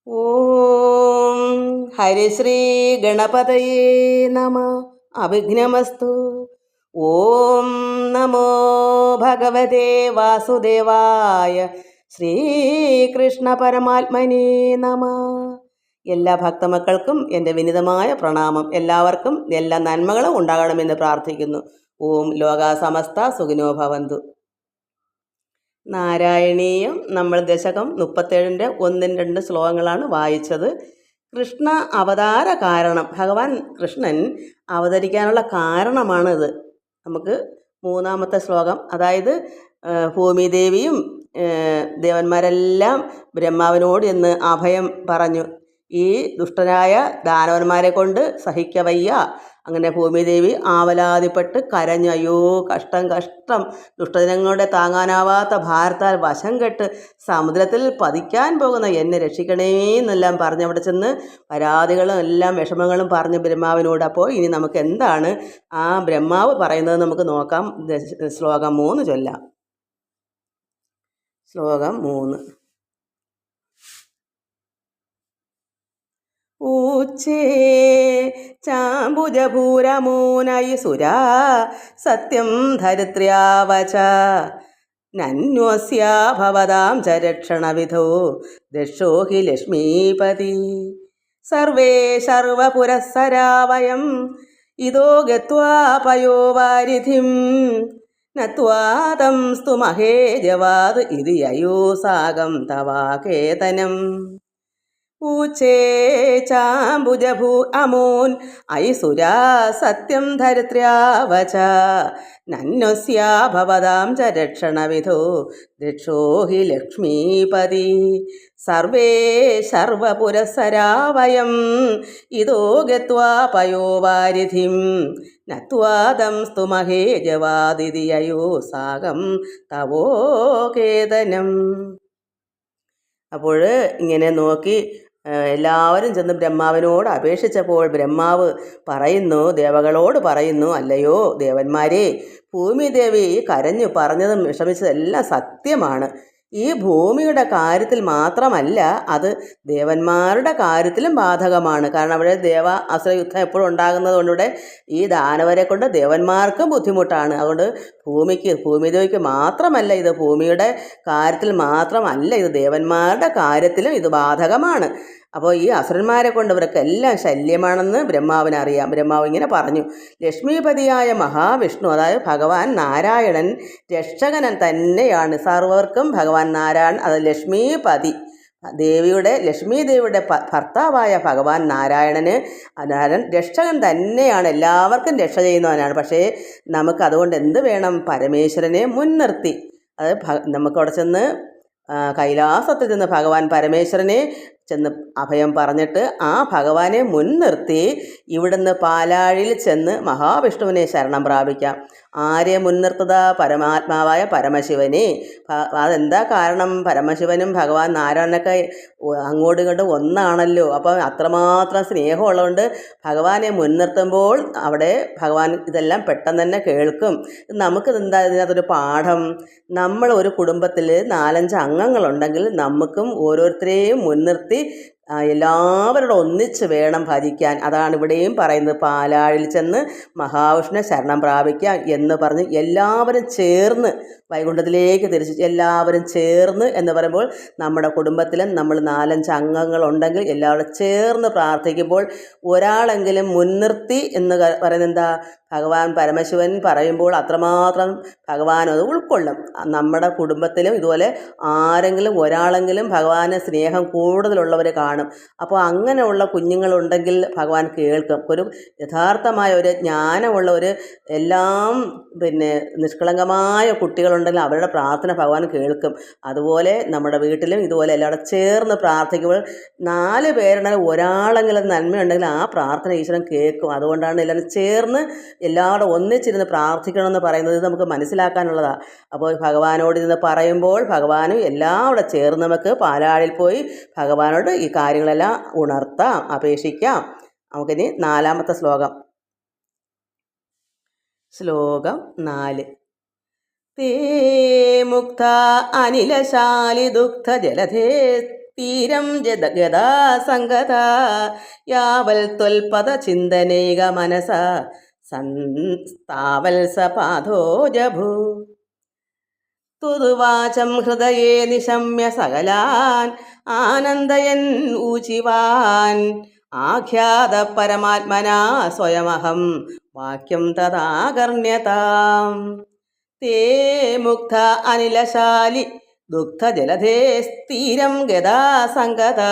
ഓം ഹരിശ്രീ ഗണപതയേ നമ. അവിഘ്നമസ്തു. ഓം നമോ ഭഗവതേ വാസുദേവായ. ശ്രീകൃഷ്ണ പരമാത്മനേ നമ. എല്ലാ ഭക്തമക്കൾക്കും എൻ്റെ വിനിതമായ പ്രണാമം. എല്ലാവർക്കും എല്ലാ നന്മകളും ഉണ്ടാകണമെന്ന് പ്രാർത്ഥിക്കുന്നു. ഓം ലോകാ സമസ്ത സുഖിനോ ഭവന്തു. നാരായണീയം നമ്മൾ ദശകം 37-ൻ്റെ 1-2 ശ്ലോകങ്ങളാണ് വായിച്ചത്. കൃഷ്ണ അവതാര കാരണം, ഭഗവാൻ കൃഷ്ണൻ അവതരിക്കാനുള്ള കാരണമാണിത്. നമുക്ക് 3-ാമത്തെ ശ്ലോകം, അതായത് ഭൂമിദേവിയും ദേവന്മാരെല്ലാം ബ്രഹ്മാവിനോട് എന്ന് അഭയം പറഞ്ഞു. ഈ ദുഷ്ടരായ ദാനവന്മാരെ കൊണ്ട് സഹിക്കവയ്യ. അങ്ങനെ ഭൂമിദേവി ആവലാതിപ്പെട്ട് കരഞ്ഞു. അയ്യോ കഷ്ടം കഷ്ടം, ദുഷ്ടജനങ്ങളുടെ താങ്ങാനാവാത്ത ഭാരത്താൽ വശം കെട്ട് സമുദ്രത്തിൽ പതിക്കാൻ പോകുന്ന എന്നെ രക്ഷിക്കണേ എന്നെല്ലാം പറഞ്ഞ് അവിടെ ചെന്ന് പരാതികളും എല്ലാം വിഷമങ്ങളും പറഞ്ഞു ബ്രഹ്മാവിനോട്. അപ്പോൾ ഇനി നമുക്ക് എന്താണ് ആ ബ്രഹ്മാവ് പറയുന്നത് നമുക്ക് നോക്കാം. ശ്ലോകം 3 ചൊല്ലാം. ശ്ലോകം 3. ഊച്ചേ ചാമ്പുജഭൂരമൂനയി സുരാ സത്യം ധരിത്ര്യാവച നന്വസ്യാ ഭവതാം ച രക്ഷണവിധോ ദക്ഷോ ഹി ലക്ഷ്മീപതി. സർവേ സർവപുരസ്സരാ വയം ഇതോ ഗത്വാ പയോ വാരിധിം നത്വാതം സ്തുമഹേ ജവാദ് ഇതി യയോ സാഗം തവാകേതനം. ഊച്ചേ ചാമ്പുജഭൂ അമൂൻ ഐസുരാ സത്യം ധരിത്ര്യാവച നന്വസ്യാ ഭവതാം ച രക്ഷണവിധോ ദക്ഷോ ഹി ലക്ഷ്മീപതി. സർവേ സർവപുരസ്സരാ വയം ഇതോ ഗത്വാ പയോ വാരിധിം നത്വാദം സ്തുമഹേ ജവാദിതി യയോ സാഗം തവോകേതനം. അപ്പോൾ ഇങ്ങനെ നോക്കി എല്ലാവരും ചെന്ന് ബ്രഹ്മാവിനോട് അപേക്ഷിച്ചപ്പോൾ ബ്രഹ്മാവ് പറയുന്നു, ദേവകളോട് പറയുന്നു, അല്ലയോ ദേവന്മാരെ, ഭൂമിദേവി കരഞ്ഞു പറഞ്ഞതും വിഷമിച്ചതെല്ലാം സത്യമാണ്. ഈ ഭൂമിയുടെ കാര്യത്തിൽ മാത്രമല്ല, അത് ദേവന്മാരുടെ കാര്യത്തിലും ബാധകമാണ്. കാരണം അവിടെ ദേവ അസുര യുദ്ധം എപ്പോഴും ഉണ്ടാകുന്നത് കൊണ്ടിവിടെ ഈ ദാനവരെ കൊണ്ട് ദേവന്മാർക്കും ബുദ്ധിമുട്ടാണ്. അതുകൊണ്ട് ഭൂമിദേവിക്ക് മാത്രമല്ല, ഇത് ഭൂമിയുടെ കാര്യത്തിൽ മാത്രമല്ല, ഇത് ദേവന്മാരുടെ കാര്യത്തിലും ഇത് ബാധകമാണ്. അപ്പോൾ ഈ അസുരന്മാരെ കൊണ്ട് ഇവർക്കെല്ലാം ശല്യമാണെന്ന് ബ്രഹ്മാവിനറിയാം. ബ്രഹ്മാവ് ഇങ്ങനെ പറഞ്ഞു, ലക്ഷ്മീപതിയായ മഹാവിഷ്ണു, അതായത് ഭഗവാൻ നാരായണൻ രക്ഷകനൻ തന്നെയാണ്. സർവർക്കും ഭഗവാൻ നാരായണൻ, അത് ലക്ഷ്മീപതി, ലക്ഷ്മീ ദേവിയുടെ ഭർത്താവായ ഭഗവാൻ നാരായണന് രക്ഷകൻ തന്നെയാണ്, എല്ലാവർക്കും രക്ഷ ചെയ്യുന്നവനാണ്. പക്ഷേ നമുക്ക് അതുകൊണ്ട് എന്ത് വേണം? പരമേശ്വരനെ മുൻനിർത്തി, അത് നമുക്കവിടെ ചെന്ന് കൈലാസത്തിൽ നിന്ന് ഭഗവാൻ പരമേശ്വരനെ ചെന്ന് അഭയം പറഞ്ഞിട്ട് ആ ഭഗവാനെ മുൻനിർത്തി ഇവിടുന്ന് പാലാഴിൽ ചെന്ന് മഹാവിഷ്ണുവിനെ ശരണം പ്രാപിക്കാം. ആരെ മുൻനിർത്തുക? പരമാത്മാവായ പരമശിവനെ. അതെന്താ കാരണം? പരമശിവനും ഭഗവാൻ നാരായണനൊക്കെ അങ്ങോട്ടും ഇങ്ങോട്ടും ഒന്നാണല്ലോ. അപ്പം അത്രമാത്രം സ്നേഹമുള്ളതുകൊണ്ട് ഭഗവാനെ മുൻനിർത്തുമ്പോൾ അവിടെ ഭഗവാൻ ഇതെല്ലാം പെട്ടെന്ന് തന്നെ കേൾക്കും. നമുക്ക് എന്താ ഇതിനകത്തൊരു പാഠം? നമ്മൾ ഒരു കുടുംബത്തിൽ 4-5 അംഗങ്ങളുണ്ടെങ്കിൽ നമുക്കും ഓരോരുത്തരെയും മുൻനിർത്തി എല്ലാവരോടും ഒന്നിച്ച് വേണം ഭജിക്കാൻ. അതാണ് ഇവിടെയും പറയുന്നത്. പാലാഴിൽ ചെന്ന് മഹാവിഷ്ണുവിനെ ശരണം പ്രാപിക്കുക എന്ന് പറഞ്ഞ് എല്ലാവരും ചേർന്ന് വൈകുണ്ഠത്തിലേക്ക് തിരിച്ച് എല്ലാവരും ചേർന്ന് എന്ന് പറയുമ്പോൾ നമ്മുടെ കുടുംബത്തിലും നമ്മൾ 4-5 അംഗങ്ങളുണ്ടെങ്കിൽ എല്ലാവരും ചേർന്ന് പ്രാർത്ഥിക്കുമ്പോൾ ഒരാളെങ്കിലും മുൻനിർത്തി എന്ന് പറയുന്നത് എന്താ? ഭഗവാൻ പരമശിവൻ പറയുമ്പോൾ അത്രമാത്രം ഭഗവാൻ അത് ഉൾക്കൊള്ളും. നമ്മുടെ കുടുംബത്തിലും ഇതുപോലെ ആരെങ്കിലും ഒരാളെങ്കിലും ഭഗവാന് സ്നേഹം കൂടുതലുള്ളവർ കാണും. അപ്പോൾ അങ്ങനെയുള്ള കുഞ്ഞുങ്ങളുണ്ടെങ്കിൽ ഭഗവാൻ കേൾക്കും. ഒരു യഥാർത്ഥമായ ഒരു ജ്ഞാനമുള്ള ഒരു എല്ലാം നിഷ്കളങ്കമായ കുട്ടികളുണ്ടെങ്കിൽ അവരുടെ പ്രാർത്ഥന ഭഗവാൻ കേൾക്കും. അതുപോലെ നമ്മുടെ വീട്ടിലും ഇതുപോലെ എല്ലാവരും ചേർന്ന് പ്രാർത്ഥിക്കുമ്പോൾ 4 പേരുണ്ടെങ്കിൽ ഒരാളെങ്കിലും നന്മയുണ്ടെങ്കിൽ ആ പ്രാർത്ഥന ഈശ്വരൻ കേൾക്കും. അതുകൊണ്ടാണ് എല്ലാവരും ചേർന്ന് എല്ലാവരും ഒന്നിച്ചിരുന്ന് പ്രാർത്ഥിക്കണമെന്ന് പറയുന്നത്. നമുക്ക് മനസ്സിലാക്കാനുള്ളതാണ്. അപ്പോൾ ഭഗവാനോട് ഇരുന്ന് പറയുമ്പോൾ ഭഗവാനും എല്ലാം അവിടെ ചേർന്ന് നമുക്ക് പാലാഴിൽ പോയി ഭഗവാനോട് ഈ കാര്യങ്ങളെല്ലാം ഉണർത്താം, അപേക്ഷിക്കാം. നമുക്കിനി 4-ാമത്തെ ശ്ലോകം. ശ്ലോകം 4. തേ മുക്ത അനിലശാലി ദുഗ്ധ ജലധേ തീരം ഗതാസംഗത യാവൽ ത്വൽപദ ചിന്തനൈക മനസ സന്താവൽ സപാധോ ജഭൂ തുതുവാചം ഹൃദയേ നിശമ്യ സകലാൻ ആനന്ദയൻ ഊചിവാൻ ആഖ്യാത പരമാത്മനാ സ്വയമഹം വാക്യം തഥാകർണ്യതാം തേ മുഗ്ധ അനിലശാലി ദുഗ്ധജലധേ സ്ഥിരം ഗതാസംഗത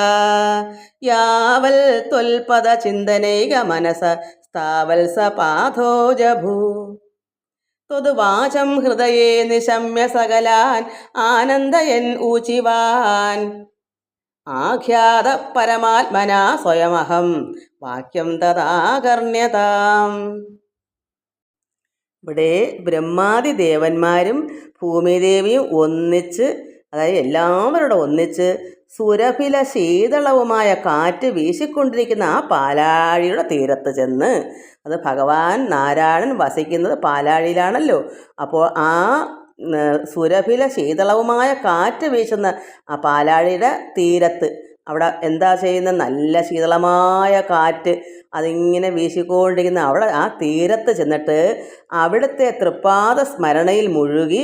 യാവൽ ത്വൽപദ ചിന്തനൈക മനസ സ്ഥാവൽ സപാധോ ജഭൂ ത്വദ്വാചം ഹൃദയേ നിശമ്യ സകലാൻ ആനന്ദയൻ ഊചിവാൻ ആഖ്യാത പരമാത്മനാ സ്വയമഹം വാക്യം തഥാകർണ്യതാം. ഇവിടെ ബ്രഹ്മാദി ദേവന്മാരും ഭൂമിദേവിയും ഒന്നിച്ച്, അതായത് എല്ലാവരോടും ഒന്നിച്ച് സുരഭില ശീതളവുമായ കാറ്റ് വീശിക്കൊണ്ടിരിക്കുന്ന ആ പാലാഴിയുടെ തീരത്ത് ചെന്ന്, അത് ഭഗവാൻ നാരായണൻ വസിക്കുന്നത് പാലാഴിയിലാണല്ലോ, അപ്പോൾ ആ സുരഭില ശീതളവുമായ കാറ്റ് വീശുന്ന ആ പാലാഴിയുടെ തീരത്ത് അവിടെ എന്താ ചെയ്യുന്ന, നല്ല ശീതളമായ കാറ്റ് അതിങ്ങനെ വീശിക്കൊണ്ടിരിക്കുന്ന അവിടെ ആ തീരത്ത് ചെന്നിട്ട് അവിടുത്തെ തൃപ്പാദ സ്മരണയിൽ മുഴുകി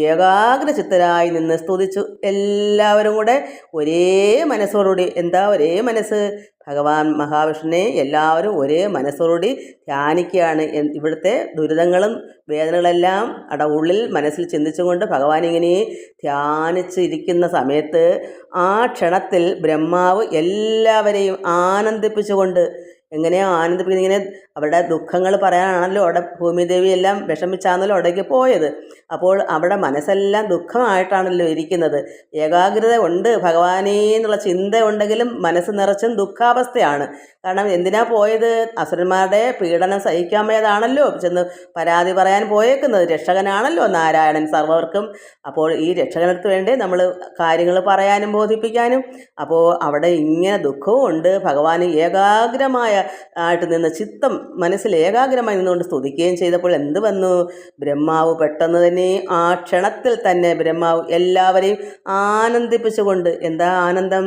ഏകാഗ്രചിത്തരായി നിന്ന് സ്തുതിച്ചു. എല്ലാവരും കൂടെ ഒരേ മനസ്സോടുകൂടി, എന്താ ഒരേ മനസ്സ്, ഭഗവാൻ മഹാവിഷ്ണുവിനെ എല്ലാവരും ഒരേ മനസ്സോടുകൂടി ധ്യാനിക്കുകയാണ്. ഇവിടുത്തെ ദുരിതങ്ങളും വേദനകളെല്ലാം അവിടെ ഉള്ളിൽ മനസ്സിൽ ചിന്തിച്ചുകൊണ്ട് ഭഗവാൻ ഇങ്ങനെ ധ്യാനിച്ച് ഇരിക്കുന്ന സമയത്ത് ആ ക്ഷണത്തിൽ ബ്രഹ്മാവ് എല്ലാവരെയും ആനന്ദിപ്പിച്ചുകൊണ്ട്, എങ്ങനെയോ ആനന്ദിപ്പിക്കുന്നത്, ഇങ്ങനെ അവരുടെ ദുഃഖങ്ങൾ പറയാനാണല്ലോ അവിടെ ഭൂമിദേവി എല്ലാം വിഷമിച്ചാണല്ലോ അവിടേക്ക് പോയത്. അപ്പോൾ അവിടെ മനസ്സെല്ലാം ദുഃഖമായിട്ടാണല്ലോ ഇരിക്കുന്നത്. ഏകാഗ്രത ഉണ്ട്, ഭഗവാനേ എന്നുള്ള ചിന്ത ഉണ്ടെങ്കിലും മനസ്സ് നിറച്ചും ദുഃഖാവസ്ഥയാണ്. കാരണം എന്തിനാ പോയത്, അസുരന്മാരുടെ പീഡനം സഹിക്കാൻ വയ്യാതാണല്ലോ ചെന്ന് പരാതി പറയാൻ പോയേക്കുന്നത്. രക്ഷകനാണല്ലോ നാരായണൻ സർവർക്കും. അപ്പോൾ ഈ രക്ഷകനടുത്ത് വേണ്ടേ നമ്മൾ കാര്യങ്ങൾ പറയാനും ബോധിപ്പിക്കാനും. അപ്പോൾ അവിടെ ഇങ്ങനെ ദുഃഖവും ഉണ്ട്. ഭഗവാന് ഏകാഗ്രമായ ആയിട്ട് നിന്ന് ചിത്തം മനസ്സിൽ ഏകാഗ്രമായി നിന്നുകൊണ്ട് സ്തുതിക്കുകയും ചെയ്തപ്പോൾ എന്ത് വന്നു, ബ്രഹ്മാവ് പെട്ടെന്ന് തന്നെ ആ ക്ഷണത്തിൽ തന്നെ ബ്രഹ്മാവ് എല്ലാവരെയും ആനന്ദിപ്പിച്ചുകൊണ്ട്, എന്താ ആനന്ദം,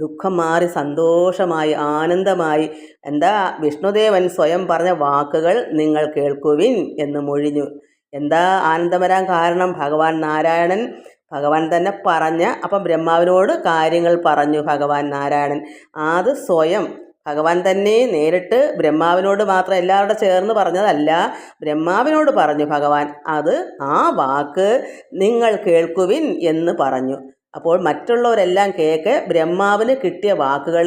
ദുഃഖം മാറി സന്തോഷമായി ആനന്ദമായി. എന്താ വിഷ്ണുദേവൻ സ്വയം പറഞ്ഞ വാക്കുകൾ നിങ്ങൾ കേൾക്കുവിൻ എന്ന് മൊഴിഞ്ഞു. എന്താ ആനന്ദം വരാൻ കാരണം, ഭഗവാൻ നാരായണൻ ഭഗവാൻ തന്നെ പറഞ്ഞ, അപ്പം ബ്രഹ്മാവിനോട് കാര്യങ്ങൾ പറഞ്ഞു ഭഗവാൻ നാരായണൻ. അത് സ്വയം ഭഗവാൻ തന്നെ നേരിട്ട് ബ്രഹ്മാവിനോട് മാത്രം എല്ലാവരുടെ ചേർന്ന് പറഞ്ഞതല്ല, ബ്രഹ്മാവിനോട് പറഞ്ഞു ഭഗവാൻ. അത് ആ വാക്ക് നിങ്ങൾ കേൾക്കുവിൻ എന്ന് പറഞ്ഞു. അപ്പോൾ മറ്റുള്ളവരെല്ലാം കേൾക്ക് ബ്രഹ്മാവിന് കിട്ടിയ വാക്കുകൾ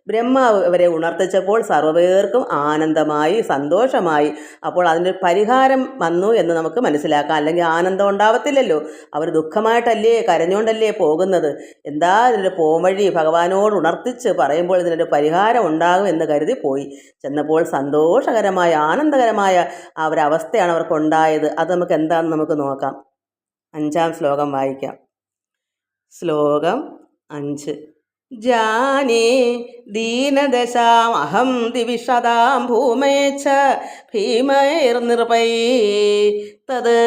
ബ്രഹ്മാവ് അവരെ ഉണർത്തിച്ചപ്പോൾ സർവ്വപേർക്കും ആനന്ദമായി സന്തോഷമായി. അപ്പോൾ അതിൻ്റെ പരിഹാരം വന്നു എന്ന് നമുക്ക് മനസ്സിലാക്കാം. അല്ലെങ്കിൽ ആനന്ദം ഉണ്ടാവത്തില്ലല്ലോ. അവർ ദുഃഖമായിട്ടല്ലേ കരഞ്ഞുകൊണ്ടല്ലേ പോകുന്നത്. എന്താ ഇതിൻ്റെ പോംവഴി ഭഗവാനോട് ഉണർത്തിച്ച് പറയുമ്പോൾ ഇതിനൊരു പരിഹാരം ഉണ്ടാകും എന്ന് കരുതി പോയി. ചെന്നപ്പോൾ സന്തോഷകരമായ ആനന്ദകരമായ ആ ഒരവസ്ഥയാണ് അവർക്കുണ്ടായത്. അത് നമുക്ക് എന്താണെന്ന് നമുക്ക് നോക്കാം. 5-ാം ശ്ലോകം വായിക്കാം. ശ്ലോകം 5. ജാനേ ദീനദശാം അഹം ദിവിഷതാം ഭൂമേച്ഛ ഭീമൈർനിർഭൈ തത്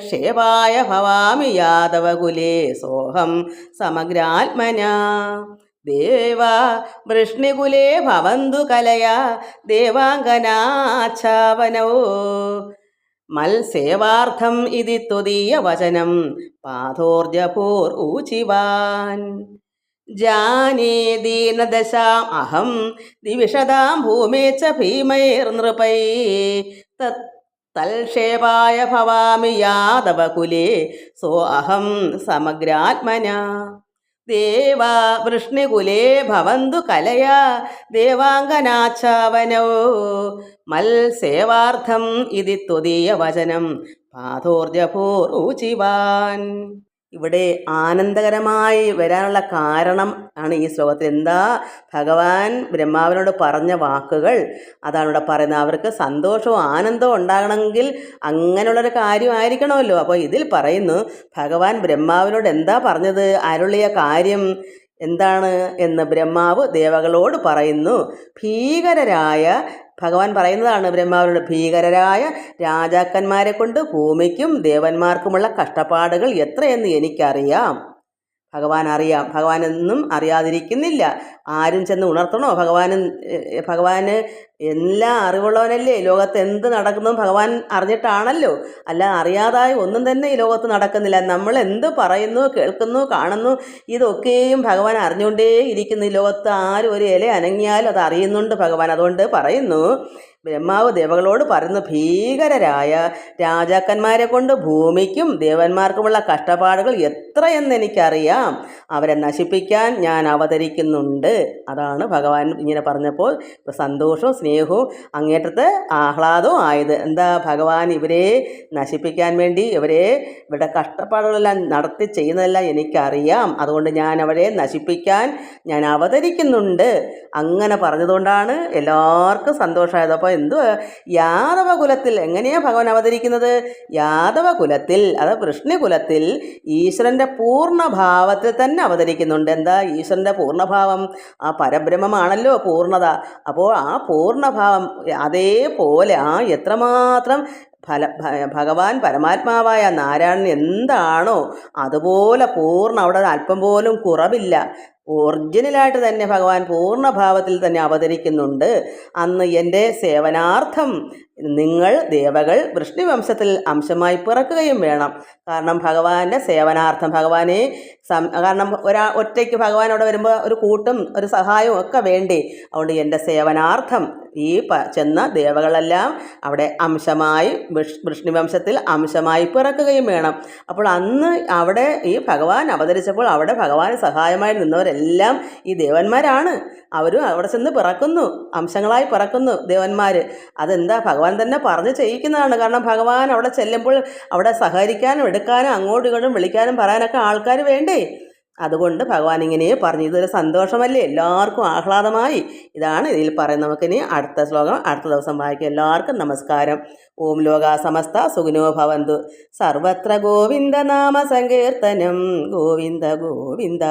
ക്ഷേപായ ഭവാമി യാദവകുലേ സോഹം സമഗ്രാത്മനാ ദേവ വൃഷ്ണികുലേ ഭവന്തു കലയാ ദേവാംഗനാച്ഛാവനോ മത്സേവാർത്ഥം ഇതി ത്വദീയ വചനം പാഥോർജഭൂർ ഊചിവാൻ ജാനേ ദീനദശാം അഹം ദിവിഷതാം ഭൂമേച്ഛ ഭീമൈർനൃപൈ തൽക്ഷേപായ ഭവാമി യാദവകുലേ സോ അഹം സമഗ്രാത്മനാ ദേവ വൃഷ്ണികുലേ ഭവന്തു കലയാ ദേവാംഗനാച്ഛാവനോ മത്സേവാർത്ഥം ഇതി ത്വദീയ വചനം പാഥോർജഭൂർ ഊചിവാൻ. ഇവിടെ ആനന്ദകരമായി വരാനുള്ള കാരണം ആണ് ഈ ശ്ലോകത്തിൽ. എന്താ ഭഗവാൻ ബ്രഹ്മാവിനോട് പറഞ്ഞ വാക്കുകൾ അതാണ് ഇവിടെ പറയുന്നത്. അവർക്ക് സന്തോഷവും ആനന്ദവും ഉണ്ടാകണമെങ്കിൽ അങ്ങനെയുള്ളൊരു കാര്യമായിരിക്കണമല്ലോ. അപ്പോൾ ഇതിൽ പറയുന്നു ഭഗവാൻ ബ്രഹ്മാവിനോട് എന്താ പറഞ്ഞത്, അരുളിയ കാര്യം എന്താണ് എന്ന് ബ്രഹ്മാവ് ദേവകളോട് പറയുന്നു. ഭീകരരായ ഭഗവാൻ പറയുന്നതാണ് ബ്രഹ്മാവിനോട്, ഭീകരരായ രാജാക്കന്മാരെ കൊണ്ട് ഭൂമിക്കും ദേവന്മാർക്കുമുള്ള കഷ്ടപ്പാടുകൾ എത്രയെന്ന് എനിക്കറിയാം. ഭഗവാൻ അറിയാം. ഭഗവാൻ ഒന്നും അറിയാതിരിക്കുന്നില്ല. ആരും ചെന്ന് ഉണർത്തണോ? ഭഗവാന് എല്ലാ അറിവുള്ളവനല്ലേ. ലോകത്ത് എന്ത് നടക്കുന്നതും ഭഗവാൻ അറിഞ്ഞിട്ടാണല്ലോ. അല്ല അറിയാതായി ഒന്നും തന്നെ ഈ ലോകത്ത് നടക്കുന്നില്ല. നമ്മൾ എന്ത് പറയുന്നു, കേൾക്കുന്നു, കാണുന്നു, ഇതൊക്കെയും ഭഗവാൻ അറിഞ്ഞുകൊണ്ടേ ഇരിക്കുന്നു. ഈ ലോകത്ത് ആരും ഒരു ഇല അനങ്ങിയാലും അത് അറിയുന്നുണ്ട് ഭഗവാൻ. അതുകൊണ്ട് പറയുന്നു, ബ്രഹ്മാവ് ദേവകളോട് പറയുന്നു, ഭീകരരായ രാജാക്കന്മാരെ കൊണ്ട് ഭൂമിക്കും ദേവന്മാർക്കുമുള്ള കഷ്ടപ്പാടുകൾ എത്രയെന്ന് എനിക്കറിയാം. അവരെ നശിപ്പിക്കാൻ ഞാൻ അവതരിക്കുന്നുണ്ട്. അതാണ് ഭഗവാൻ ഇങ്ങനെ പറഞ്ഞപ്പോൾ സന്തോഷവും സ്നേഹവും അങ്ങേറ്റത്തെ ആഹ്ലാദവും ആയത്. എന്താ, ഭഗവാൻ ഇവരെ നശിപ്പിക്കാൻ വേണ്ടി ഇവരുടെ കഷ്ടപ്പാടുകളെല്ലാം നടത്തി ചെയ്യുന്നതെല്ലാം എനിക്കറിയാം. അതുകൊണ്ട് ഞാൻ അവരെ നശിപ്പിക്കാൻ ഞാൻ അവതരിക്കുന്നുണ്ട്. അങ്ങനെ പറഞ്ഞതുകൊണ്ടാണ് എല്ലാവർക്കും സന്തോഷമായത്. അപ്പോൾ യാദവ കുലത്തിൽ എങ്ങനെയാണ് ഭഗവാൻ അവതരിക്കുന്നത്? യാദവ കുലത്തിൽ, അത് വൃഷ്ണികുലത്തിൽ ഈശ്വരൻ്റെ പൂർണ്ണഭാവത്തിൽ തന്നെ അവതരിക്കുന്നുണ്ട്. എന്താ ഈശ്വരൻ്റെ പൂർണ്ണഭാവം? ആ പരബ്രഹ്മമാണല്ലോ പൂർണ്ണത. അപ്പോൾ ആ പൂർണ്ണഭാവം അതേപോലെ എത്രമാത്രം ഭഗവാൻ പരമാത്മാവായ നാരായണൻ എന്താണോ അതുപോലെ അവിടെ അല്പം പോലും കുറവില്ല. ഒറിജിനലായിട്ട് തന്നെ ഭഗവാൻ പൂർണ്ണഭാവത്തിൽ തന്നെ അവതരിക്കുന്നുണ്ട്. അന്ന് എൻ്റെ സേവനാർത്ഥം നിങ്ങൾ ദേവകൾ വൃഷ്ണിവംശത്തിൽ അംശമായി പിറക്കുകയും വേണം. കാരണം ഭഗവാന്റെ സേവനാർത്ഥം കാരണം ഒറ്റയ്ക്ക് ഭഗവാൻ അവിടെ വരുമ്പോൾ ഒരു കൂട്ടും ഒരു സഹായവും ഒക്കെ വേണ്ടേ. അതുകൊണ്ട് എൻ്റെ സേവനാർത്ഥം ഈ ചെന്ന ദേവകളെല്ലാം അവിടെ അംശമായി വൃഷ്ണിവംശത്തിൽ അംശമായി പിറക്കുകയും വേണം. അപ്പോൾ അന്ന് അവിടെ ഈ ഭഗവാൻ അവതരിച്ചപ്പോൾ അവിടെ ഭഗവാന് സഹായമായി നിന്നവരെല്ലാം ഈ ദേവന്മാരാണ്. അവരും അവിടെ ചെന്ന് പിറക്കുന്നു, അംശങ്ങളായി പിറക്കുന്നു ദേവന്മാർ. അതെന്താ ഭഗവാൻ തന്നെ പറഞ്ഞ് ചെയ്യിക്കുന്നതാണ്. കാരണം ഭഗവാൻ അവിടെ ചെല്ലുമ്പോൾ അവിടെ സഹകരിക്കാനും എടുക്കാനും അങ്ങോട്ടും ഇങ്ങോട്ടും വിളിക്കാനും പറയാനൊക്കെ ആൾക്കാർ വേണ്ടേ. അതുകൊണ്ട് ഭഗവാൻ ഇങ്ങനെ പറഞ്ഞു. ഇതൊരു സന്തോഷമല്ലേ, എല്ലാവർക്കും ആഹ്ലാദമായി. ഇതാണ് ഇതിൽ പറയുന്നത്. നമുക്കിനി അടുത്ത ശ്ലോകം അടുത്ത ദിവസം വായിക്കാം. എല്ലാവർക്കും നമസ്കാരം. ഓം ലോകാ സമസ്ത സുഖിനോ ഭവന്തു. സർവത്ര ഗോവിന്ദ നാമ സങ്കീർത്തനം. ഗോവിന്ദ ഗോവിന്ദ.